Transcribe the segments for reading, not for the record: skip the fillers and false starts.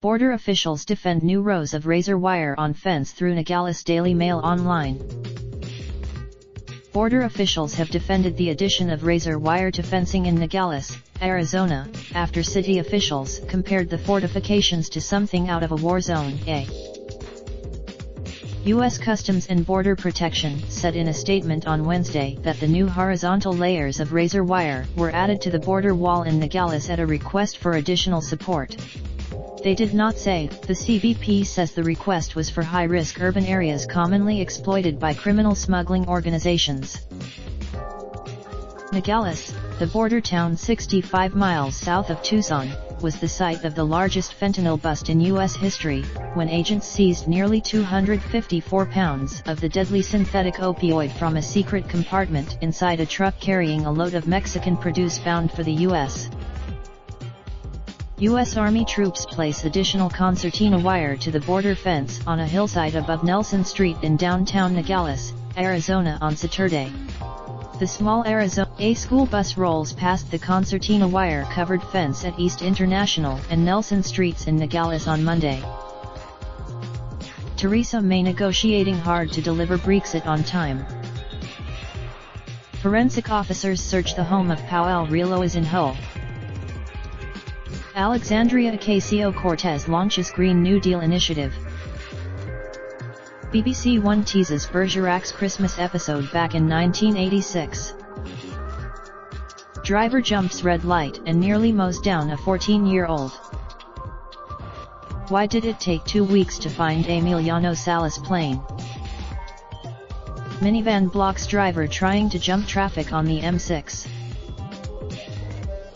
Border officials defend new rows of razor wire on fence through Nogales Daily Mail Online. Border officials have defended the addition of razor wire to fencing in Nogales, Arizona, after city officials compared the fortifications to something out of a war zone. U.S. Customs and Border Protection said in a statement on Wednesday that the new horizontal layers of razor wire were added to the border wall in Nogales at a request for additional support. They did not say. The CBP says the request was for high-risk urban areas commonly exploited by criminal smuggling organizations. Nogales, the border town 65 miles south of Tucson, was the site of the largest fentanyl bust in U.S. history, when agents seized nearly 254 pounds of the deadly synthetic opioid from a secret compartment inside a truck carrying a load of Mexican produce bound for the U.S. U.S. Army troops place additional concertina wire to the border fence on a hillside above Nelson Street in downtown Nogales, Arizona on Saturday. The small Arizona school bus rolls past the concertina wire-covered fence at East International and Nelson Streets in Nogales on Monday. Theresa May negotiating hard to deliver Brexit on time. Forensic officers search the home of Paulo Reloas in Hull. Alexandria Ocasio-Cortez launches Green New Deal initiative. BBC One teases Bergerac's Christmas episode back in 1986. Driver jumps red light and nearly mows down a 14-year-old. Why did it take 2 weeks to find Emiliano Salas' plane? Minivan blocks driver trying to jump traffic on the M6.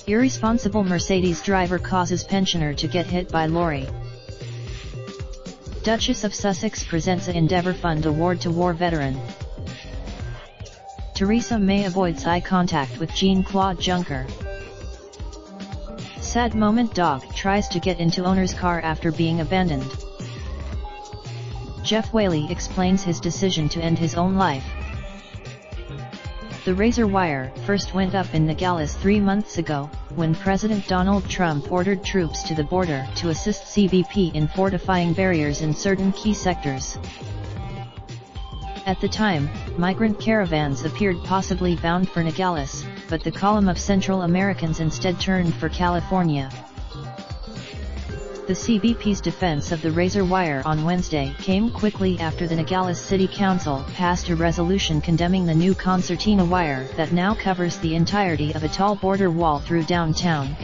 Irresponsible Mercedes driver causes pensioner to get hit by lorry. Duchess of Sussex presents a Endeavour Fund award to war veteran. Theresa May avoids eye contact with Jean-Claude Juncker. Sad moment, dog tries to get into owner's car after being abandoned. Jeff Whaley explains his decision to end his own life. The razor wire first went up in Nogales 3 months ago, when President Donald Trump ordered troops to the border to assist CBP in fortifying barriers in certain key sectors. At the time, migrant caravans appeared possibly bound for Nogales, but the column of Central Americans instead turned for California. The CBP's defense of the razor wire on Wednesday came quickly after the Nogales City Council passed a resolution condemning the new concertina wire that now covers the entirety of a tall border wall through downtown.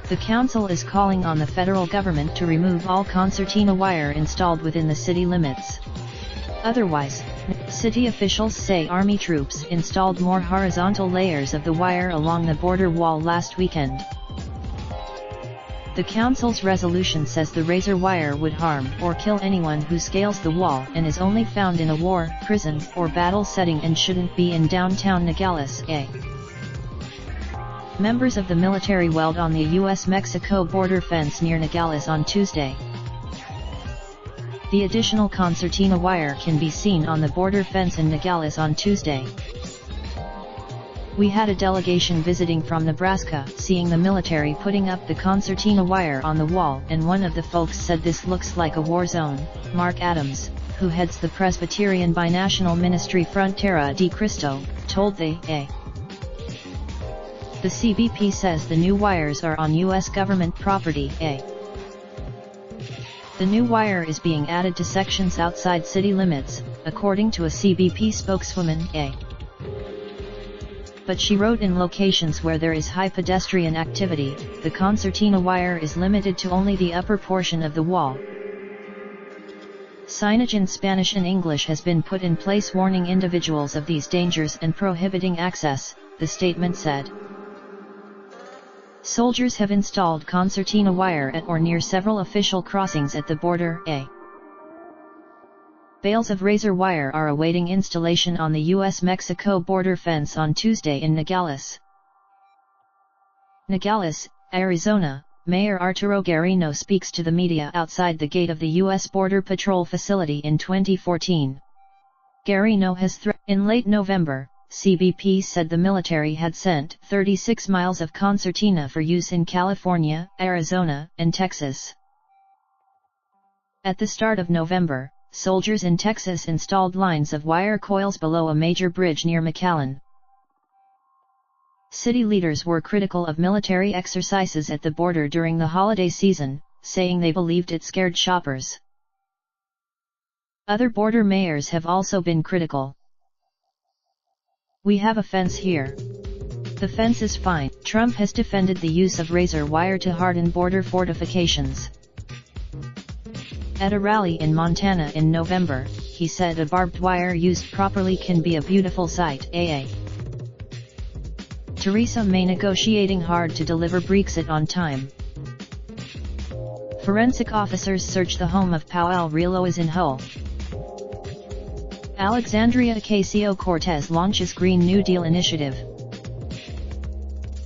The council is calling on the federal government to remove all concertina wire installed within the city limits. Otherwise, city officials say Army troops installed more horizontal layers of the wire along the border wall last weekend. The council's resolution says the razor wire would harm or kill anyone who scales the wall and is only found in a war, prison, or battle setting and shouldn't be in downtown Nogales. Members of the military weld on the U.S.-Mexico border fence near Nogales on Tuesday. The additional concertina wire can be seen on the border fence in Nogales on Tuesday. We had a delegation visiting from Nebraska, seeing the military putting up the concertina wire on the wall, and one of the folks said this looks like a war zone. Mark Adams, who heads the Presbyterian binational ministry Frontera de Cristo, told the A. The CBP says the new wires are on U.S. government property. The new wire is being added to sections outside city limits, according to a CBP spokeswoman. But she wrote in locations where there is high pedestrian activity, the concertina wire is limited to only the upper portion of the wall. Signage in Spanish and English has been put in place warning individuals of these dangers and prohibiting access, the statement said. Soldiers have installed concertina wire at or near several official crossings at the border. Bales of razor wire are awaiting installation on the U.S.-Mexico border fence on Tuesday in Nogales. Nogales, Arizona, Mayor Arturo Garino speaks to the media outside the gate of the U.S. Border Patrol facility in 2014. Garino has in late November, CBP said the military had sent 36 miles of concertina for use in California, Arizona, and Texas. At the start of November, soldiers in Texas installed lines of wire coils below a major bridge near McAllen. City leaders were critical of military exercises at the border during the holiday season, saying they believed it scared shoppers. Other border mayors have also been critical. "We have a fence here. The fence is fine." Trump has defended the use of razor wire to harden border fortifications. At a rally in Montana in November, he said a barbed wire used properly can be a beautiful sight. Theresa May negotiating hard to deliver Brexit on time. Forensic officers search the home of Powell Reloas in Hull. Alexandria Ocasio-Cortez launches Green New Deal initiative.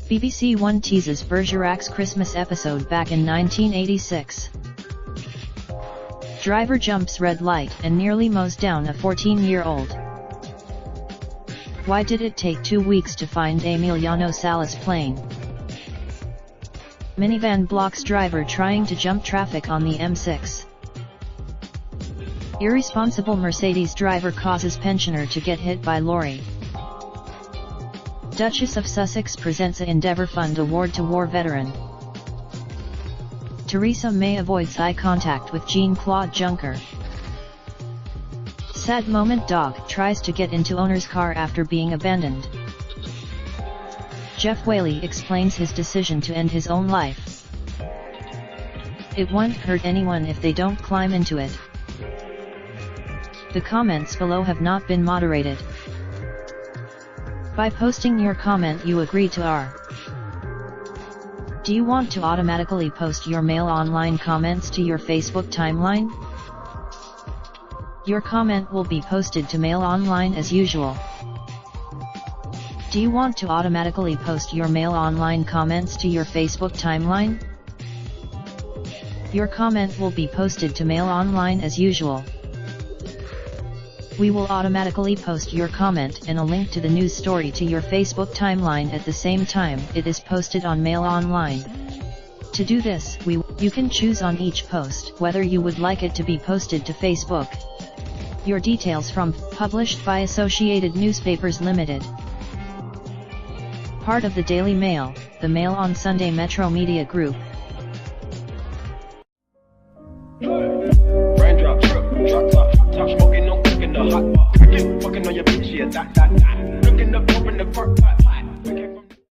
BBC One teases Bergerac's Christmas episode back in 1986. Driver jumps red light and nearly mows down a 14-year-old. Why did it take 2 weeks to find Emiliano Sala's plane? Minivan blocks driver trying to jump traffic on the M6. Irresponsible Mercedes driver causes pensioner to get hit by lorry. Duchess of Sussex presents a Endeavour Fund award to war veteran. Theresa May avoids eye contact with Jean-Claude Juncker. Sad moment: dog tries to get into owner's car after being abandoned. Jeff Whaley explains his decision to end his own life. It won't hurt anyone if they don't climb into it. The comments below have not been moderated. By posting your comment, you agree to our. Do you want to automatically post your Mail Online comments to your Facebook timeline? Your comment will be posted to Mail Online as usual. Do you want to automatically post your Mail Online comments to your Facebook timeline? Your comment will be posted to Mail Online as usual. We will automatically post your comment and a link to the news story to your Facebook timeline at the same time it is posted on Mail Online. To do this, you can choose on each post whether you would like it to be posted to Facebook. Your details from published by Associated Newspapers Limited. Part of the Daily Mail, the Mail on Sunday Metro Media Group.